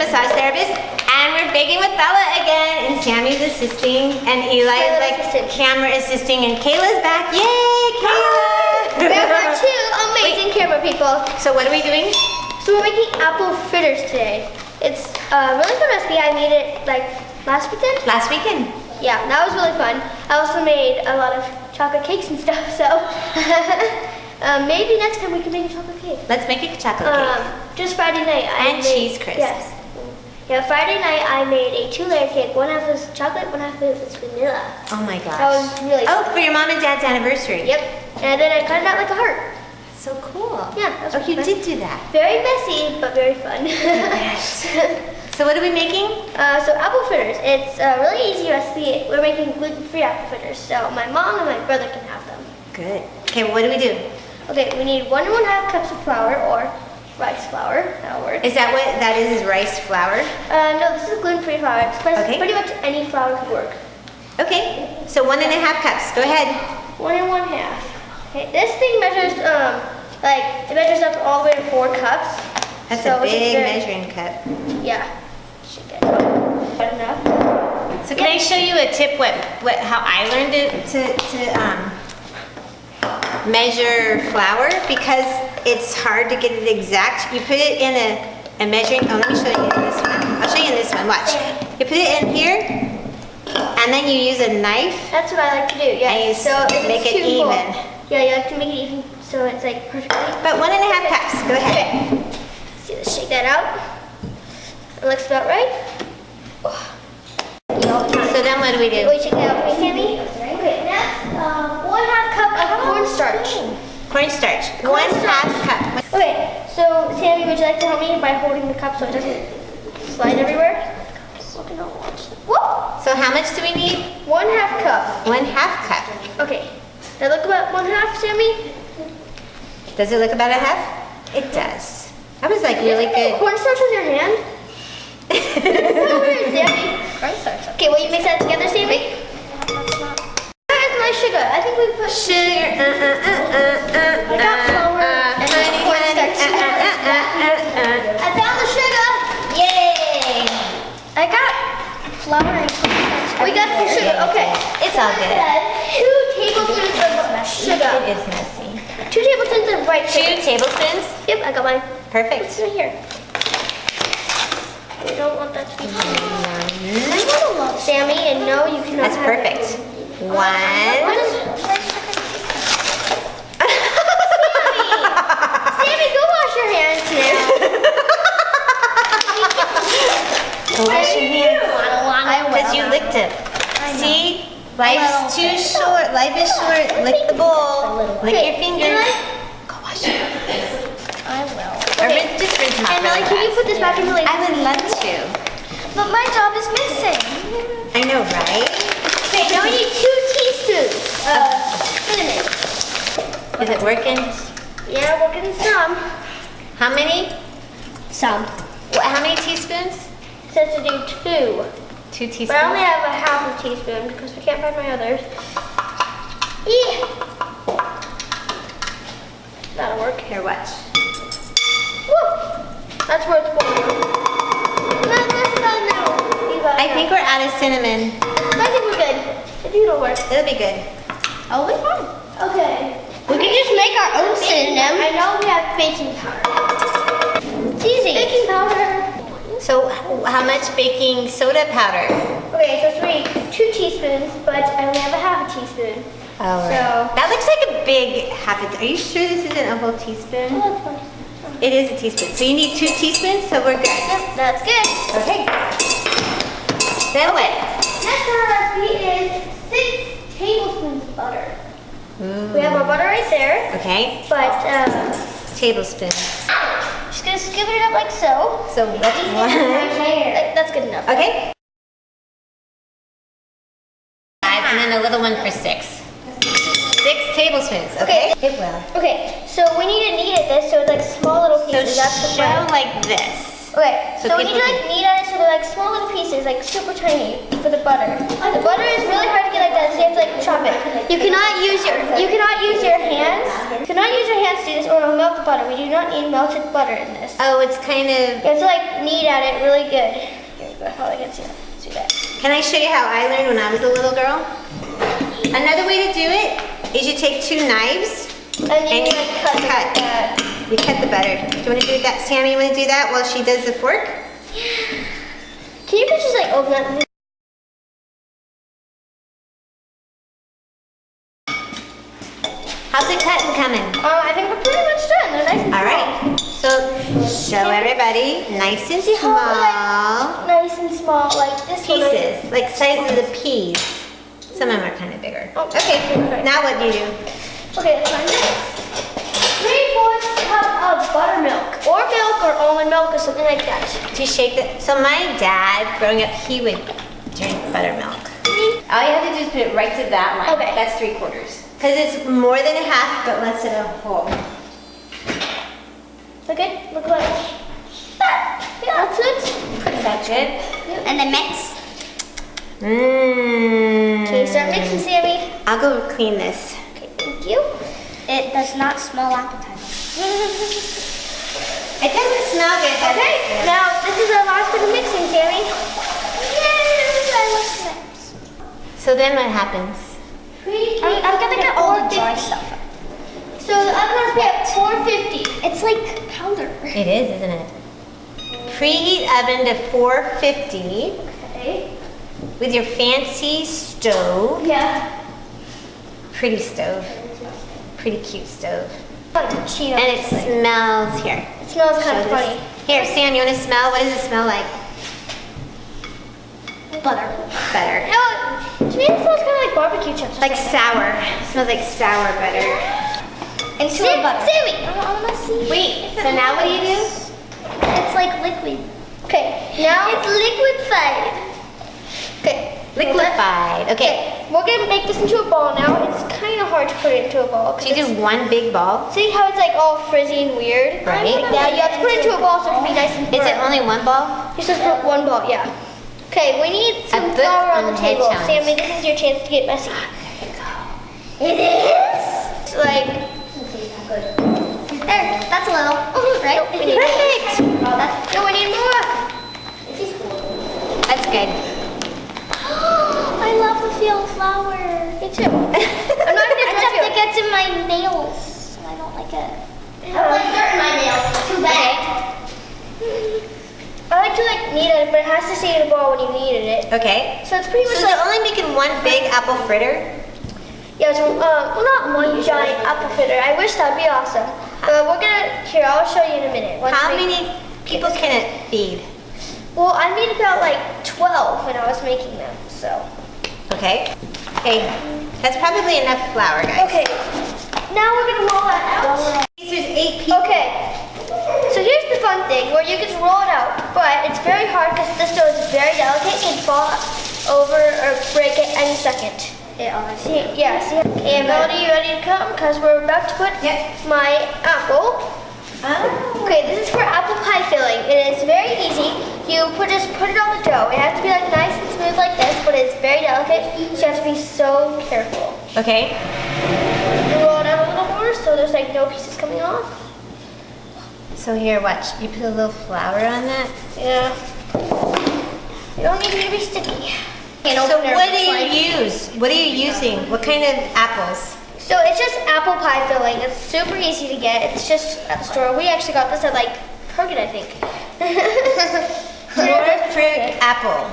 massage therapist, and we're baking with Bella again. And Sammy's assisting, and Eli is like camera assisting, and Kayla's back. Yay, Kayla! We have our two amazing camera people. So what are we doing? So we're making apple fritters today. It's a really fun recipe. I made it like last weekend. Last weekend. Yeah, that was really fun. I also made a lot of chocolate cakes and stuff, so maybe next time we can make a chocolate cake. Let's make a chocolate cake. Just Friday night. And cheese crisps. Yes. Yeah, Friday night I made a 2-layer cake. One half was chocolate, one half was vanilla. Oh my gosh. That was really fun. Oh, for your mom and dad's anniversary. Yep. And then I cut it out like a heart. So cool. Yeah, that was you fun. did do that. Very messy, but very fun. So what are we making? So apple fritters. It's a really easy recipe. We're making gluten-free apple fritters, so my mom and my brother can have them. Good. Okay, well, what do we do? Okay, we need 1 1/2 cups of flour or rice flour. That'll work. Is that what that is rice flour? No, this is gluten-free flour. It's pretty much any flour could work. Okay, so 1 1/2 cups. Go ahead. 1 1/2. Okay, this thing measures it measures up all the way to 4 cups. That's a big measuring cup. Yeah, should get good enough. So can I show you a tip? How I learned to measure flour, because it's hard to get it exact. You put it in a measuring. Oh, let me show you in this one. I'll show you in this one. Watch. You put it in here, and then you use a knife. That's what I like to do. Yeah. And you make it even. Yeah, you like to make it even so it's like perfectly. But 1 1/2 cups. Go ahead. Okay. See, let's shake that out. It looks about right. So then what do we do? Will you shake that out for me, Sammy? Okay, next, 1/2 cup of cornstarch. Cornstarch. 1/2 cup. Okay, so Sammy, would you like to help me by holding the cup so it doesn't slide everywhere? Whoa! So how much do we need? 1/2 cup. 1/2 cup. Okay. Does that look about 1/2, Sammy? Does it look about a half? It does. That was like really good. Cornstarch with your hand? So weird, Sammy. Cornstarch. Okay, will you mix that together, Sammy? Where's my sugar? I think we put Sugar. I got flour and cornstarch. I found the sugar. Yay! I got flour and cornstarch. We got the sugar. Okay. It's all good. 2 tablespoons of sugar. It is messy. 2 tablespoons of white sugar. 2 tablespoons? Yep, I got mine. Perfect. It's right here. We don't want that to be Sammy, and no, you cannot. That's perfect. What 1. is Sammy, go wash your hands now. Wash your hands. I will. Because you licked it. See? Life's too short. Life is short. Lick the bowl. Lick your fingers. Go wash your hands. I will. Or just rinse them off. And Nelly, can you put this back in the lid? I would love to. But my job is missing. I know, right? Okay, now we need 2 teaspoons of cinnamon. Is it working? Yeah, we're getting some. How many? Some. How many teaspoons? It says to do 2. 2 teaspoons. But I only have a 1/2 teaspoon because we can't find my others. Yeah. That'll work. Here, watch. Woo! That's worth 4. I think we're out of cinnamon. I think we're good. I think it'll work. It'll be good. Oh, we're fine. Okay. We can just make our own cinnamon. I know we have baking powder. It's easy. Baking powder. So how much baking soda powder? Okay, so it's really 2 teaspoons, but I only have a 1/2 teaspoon. Oh, So- right. That looks like a big half a. Are you sure this isn't a whole teaspoon? Oh, that's fine. It is a teaspoon. So you need 2 teaspoons, so we're good. Yep, that's good. Okay. Then what? Next on our recipe is 6 tablespoons of butter. Ooh. We have our butter right there, Okay. but Tablespoons. just gonna scoop it up like so. So that's 1. That's good enough. Okay. 5, and then a little one for 6. 6 tablespoons. Okay. It will. Okay, so we need to knead this so it's like small little So pieces. That's the show plan. like this. Okay, so we need to like knead at it so they're like small little pieces, like super tiny for the butter. The butter is really hard to get like that, so you have to like chop it. You cannot use your hands. You cannot use your hands to do this or it'll melt the butter. We do not need melted butter in this. Oh, it's kind of... You have to like knead at it really good. Here we go, probably can see that. Let's do that. Can I show you how I learned when I was a little girl? Another way to do it is you take 2 knives And you like cut it like that. You cut the butter. Do you want to do that, Sammy? You want to do that while she does the fork? Can you just like open that? How's it cutting coming? I think we're pretty much done. They're nice and All small. right. So show everybody, nice and See how small like nice and small, like this one right here. pieces, like size of the peas. Some of them are kind of bigger. Oh, Okay. Now what do you do? Okay, let's find this. 3/4 cup of buttermilk, or milk, or almond milk, or something like that. Do you shake it? So my dad, growing up, he would drink buttermilk. All you have to do is put it right to that line. Okay. That's 3/4. Because it's more than a half, but less than a whole. Okay, look at that. Yeah, that's good. Is that good? And then mix. Mmm. Okay, start mixing, Sammy. I'll go clean this. Okay, thank you. It does not smell appetizing. It doesn't smell good. does Okay, it? now this is our last bit of mixing, Sammy. Yes, I love snacks. So then what happens? I'm gonna get all the dry stuff. So the oven has to be at 450. It's like powder. It is, isn't it? Preheat oven to 450 Okay. with your fancy stove. Yeah. Pretty stove. Pretty cute stove. Like cheat on And it this thing. smells here. It smells kind Show of this. funny. Here, Sam, you want to smell? What does it smell like? Butter. Butter. No, to me it smells kind of like barbecue chips. or Like something. sour. It smells like sour butter. Into a butter. Sammy, I wanna see. Wait, so now what do you do? It's like liquid. Okay, now It's liquefied. okay. Liquefied. Okay. We're gonna make this into a ball now. It's kind of hard to put it into a ball. 'cause So you do it's- one big ball. See how it's like all frizzy and weird? Right. Like that. You have to put it into a ball so it can be nice and Is firm. it only one ball? You're supposed to put one ball, yeah. Okay, we need some book flour on on the the head table. challenge. Sammy, this is your chance to get messy. It is. It's like, There, that's a little. Right? we need Perfect. no, we need more. That's good. I love the feel of flour. Me too. I'm not gonna Except touch it you. gets in my nails. I don't like it. Yeah. I like dirt in my nails. Too bad. I like to like knead it, but it has to stay in a ball when you kneaded it. Okay. So it's pretty So much is like, it only making one big apple fritter? yeah, so, well not one giant apple fritter. I wish that'd be awesome. But we're gonna, here, I'll show you in a minute. Once How we- many people can it feed? Well, I made about like 12 when I was making them, so. Okay. Okay. That's probably enough flour, guys. Okay, now we're gonna roll that out. There's 8 people. Okay, so here's the fun thing where you can just roll it out, but it's very hard because this dough is very delicate. It can fall over or break at any second. It always. See, yeah, see. Okay, Melody, you ready to come? Because we're about to put my apple. Oh. Okay, this is for apple pie filling. It is very easy. You just put it on the dough. It has to be like nice and smooth like this, but it's very delicate, so you have to be so careful. Okay. You roll it out a little more so there's like no pieces coming off. So here, watch. You put a little flour on that. Yeah. You don't need it to be sticky. So what do you use? What are you using? What kind of apples? So it's just apple pie filling. It's super easy to get. It's just at the store. We actually got this at like Target, I think. More fruit apple.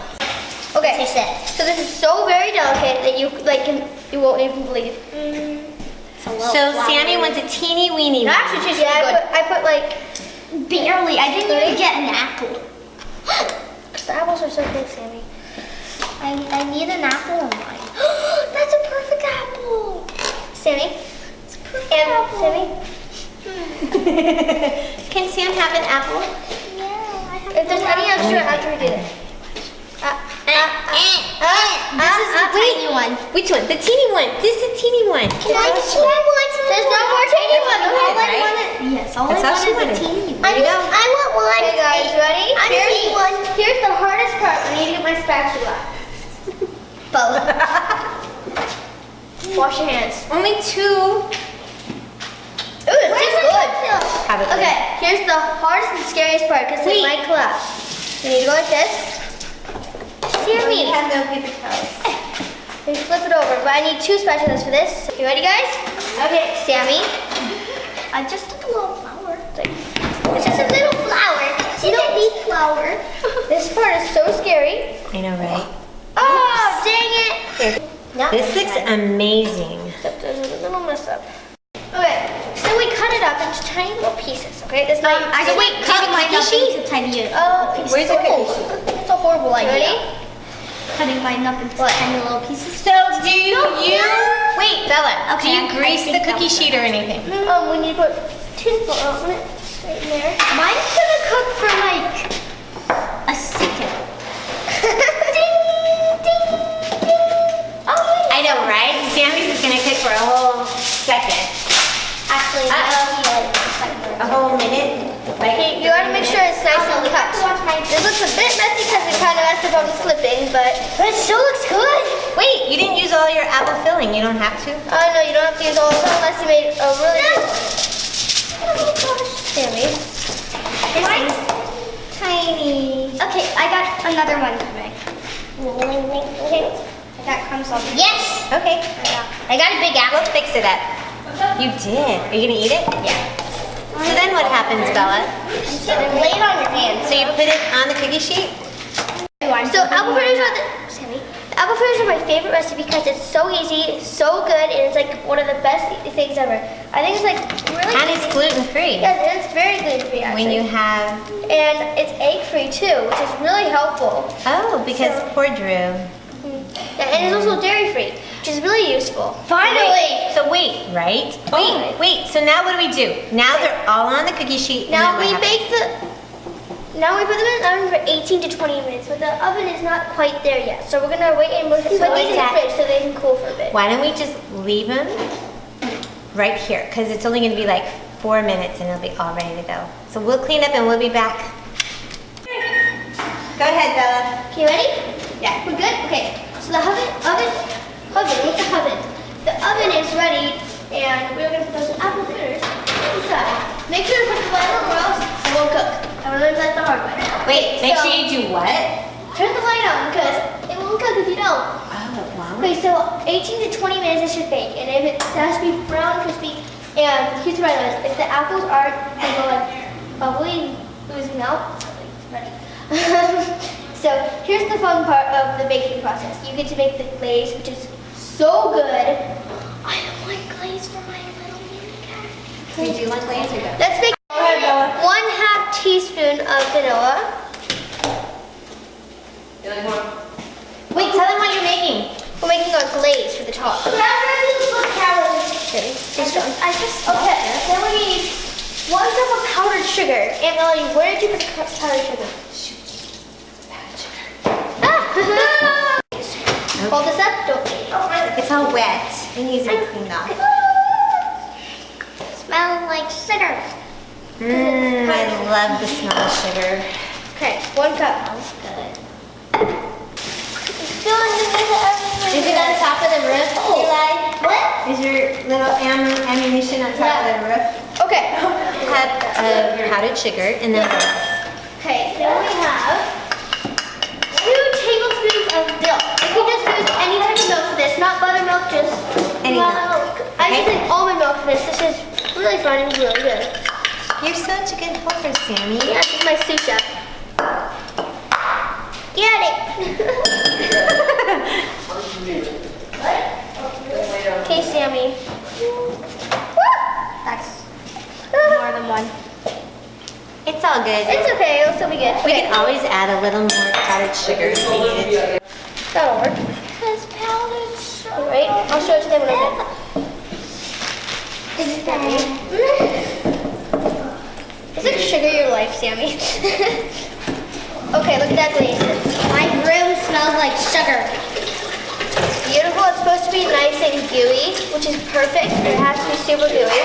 Okay. Taste it. So this is so very delicate that you won't even believe. It's a little So flour. Sammy wants a teeny weeny No, one. actually, tastes good. I put like Barely. I didn't even get an apple. the apples are so big, Sammy. I need an apple in mine. That's a perfect apple. Sammy. It's a perfect And apple. Sammy. Can Sam have an apple? Yeah, I have If there's any extra after we do this. This is the tiny one. Which one? The teeny one. This is the teeny one. Can I just one? There's no more tiny one. All I right? want is, yes, all That's all I she want wanted. is a teeny one. There you go. I want one. Okay, guys, ready? I spatula? Both. Wash your hands. Only 2. Ooh, it tastes good. Probably. Okay, here's the hardest and scariest part because it might collapse. You need to go like this. Sammy. We have no paper towels. And flip it over, but I need 2 spatulas for this. You ready, guys? Okay, Sammy. Just a little flour. It's just a little flour. You don't need flour. This part is so scary. I know, right? Oh, dang it. Here. This looks amazing. Except there's a little mess up. Okay, so we cut it up into tiny little pieces, okay? This might, I so can wait, cut do you mine have a up cookie sheet? into tiny Where's Where's the cookie sheet? It's a horrible idea. Ready? cutting mine up into tiny little pieces. So do you, wait, Bella, do Okay, you I grease think the cookie that was sheet or anything? We need to put tinfoil on it right in there. Mine's gonna cook for like a second. I know, right? Sammy's is gonna cook for a whole second. Actually, A whole minute? Okay, you gotta make sure it's nice and cut. This looks a bit messy because we kind of messed up on the flipping, but it still looks good. Wait, you didn't use all your apple filling. You don't have to? Oh no, you don't have to use all of it unless you made a really good one. Sammy. Mine's Tiny. okay, I got another one coming. Okay. I got crumbs on it. Yes! Okay. I got a big apple. We'll fix it up. You did. Are you gonna eat it? Yeah. So then what happens, Bella? Lay it on your hand. So you put it on the cookie sheet? So apple fritters are apple fritters are my favorite recipe because it's so easy, so good, and it's like one of the best things ever. I think it's like really And it's gluten-free. Yes, and it's very gluten-free actually. When you have, And it's egg-free too, which is really helpful. oh, because poor Drew. Yeah, and it's also dairy-free, which is really useful. So wait, right? Wait, so now what do we do? Now they're all on the cookie sheet. and Now then we what happens? Now we put them in the oven for 18 to 20 minutes, but the oven is not quite there yet. So we're gonna wait and put these in the fridge so they can cool for a bit. Why don't we just leave them right here? Because it's only gonna be like 4 minutes and it'll be all ready to go. So we'll clean up and we'll be back. Go ahead, Bella. Okay, ready? Yeah. We're good? Okay. So the what's a oven? The oven is ready, and we're gonna put some apple fritters inside. Make sure to put the light on or else it won't cook. I learned that the hard way. Wait, make sure you do what? Turn the light on because it won't cook if you don't. Oh, wow. Okay, so 18 to 20 minutes it should bake, and if it has to be brown, crispy, and here's what I noticed. If the apples aren't like bubbly, oozing out, it's ready. So here's the fun part of the baking process. You get to make the glaze, which is so good. I don't want glaze for my little mini cat. Do you want glaze or no? Let's make 1/2 teaspoon of vanilla. Wait, tell them what you're making. We're making our glaze for the top. Okay, then we need 1 cup of powdered sugar. Aunt Melody, where did you put the powdered sugar? Ah! Hold this up. Don't. It's all wet. It needs to be cleaned off. Smells like fritter. I love the smell of sugar. Okay, 1 cup. Smells good. Is it on top of the roof, Eli? What? Is your little ammunition on top of the roof? Okay. Cup of powdered sugar and then what else? Okay, then we have 2 tablespoons of milk. You can just use any type of milk for this, not buttermilk, just Any milk. I Okay. just like almond milk for this. This is really fun and really good. You're such a good helper, Sammy. Yeah, this is my sous chef. Get it. Okay, Sammy. That's more than one. It's all good. It's okay. It'll still be good. We can always add a little more powdered sugar if we need it. That'll work. Because powdered sugar. Alright, I'll show it to them when I'm done. Isn't sugar your life, Sammy? Okay, look at that glaze. My room smells like sugar. It's beautiful. It's supposed to be nice and gooey, which is perfect. It has to be super gooey.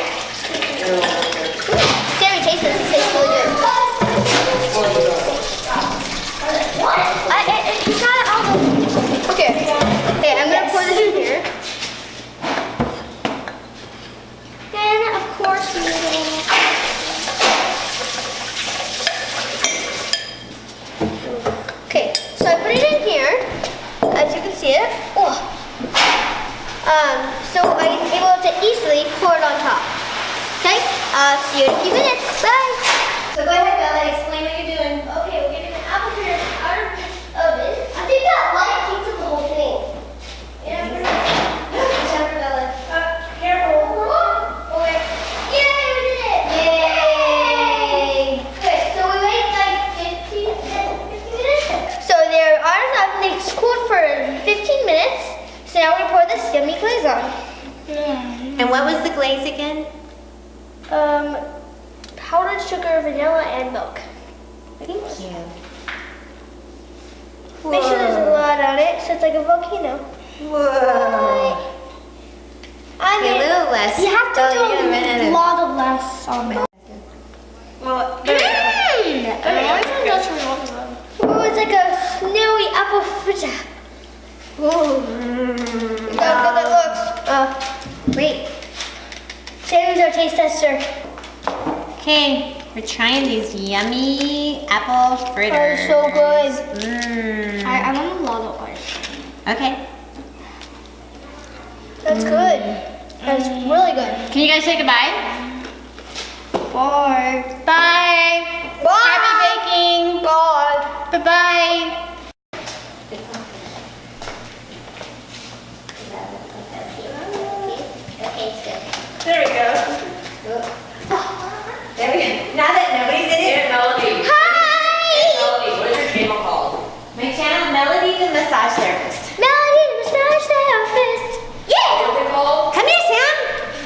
Sammy, taste this. It tastes really good. It's not at all So I'm able to easily pour it on top. Okay? See you in a few minutes. Bye. So go ahead, Bella, explain what you're doing. Okay, we're getting the apple fritters out of this oven. I think that light heats up the whole thing. Yeah, we're Bella. Careful. Oh, wait. Yay, we did it! Yay! Good, so we wait like 15 minutes. So they're out of the oven. They cooled for 15 minutes. So now we pour this yummy glaze on. And what was the glaze again? Powdered sugar, vanilla, and milk. Thank you. Make sure there's a lot on it, so it's like a volcano. Whoa. Okay, a little less. You have to Oh, do you're gonna run out a of- lot of less on that. Well, there we go. Ooh, it's like a snowy apple fritter. Ooh. Look how that looks. Wait. Sammy's our taste tester. Okay, we're trying these yummy apple fritters. Oh, so good. I want a lot of oil. Okay. That's good. That's really good. Can you guys say goodbye? Bye. Bye. Bye. Happy baking. Bye. Bye-bye. There we go. There we go. Now that nobody's in it. Melody. Hi. Melody, what is your channel called? My channel, Melody the Massage Therapist. Melody, the massage therapist. Yeah. What's it called? Come here, Sam.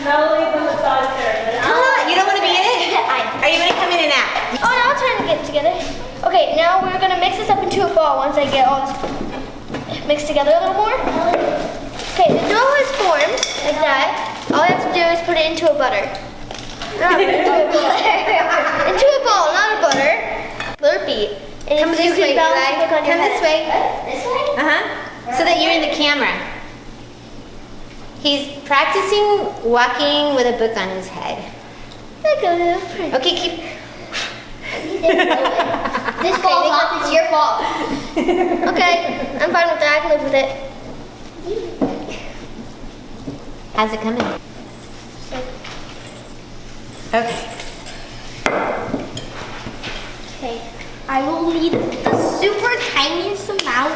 Melody the massage therapist. Come on. You don't want to be in it? Are you going to come in and out? Oh, now I'm trying to get it together. Okay, now we're gonna mix this up into a ball once I get all this mixed together a little more. Okay, the dough is formed like that. All I have to do is put it into a butter. Into a ball, not a butter. Slurpee. And Come this way, Eli. Come this way. This way? Uh-huh. So that you're in the camera. He's practicing walking with a book on his head. Okay, keep... This falls off, it's your fault. Okay, I'm fine with that, I can live with it. How's it coming? Okay. Okay. I will need the super tiniest amount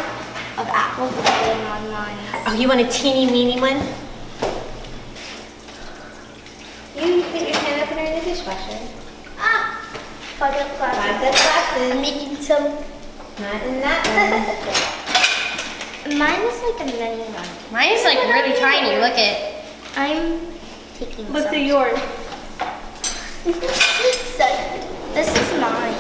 of apple filling on mine. Oh, you want a teeny weeny one? You put your hand up in the dishwasher. Ah! Fuck up Lots glasses. of glasses. I'm making some. Not in that Mine is like a mini one. one. Mine is like really tiny. Look at. I'm taking Let's some. do yours. This is mine.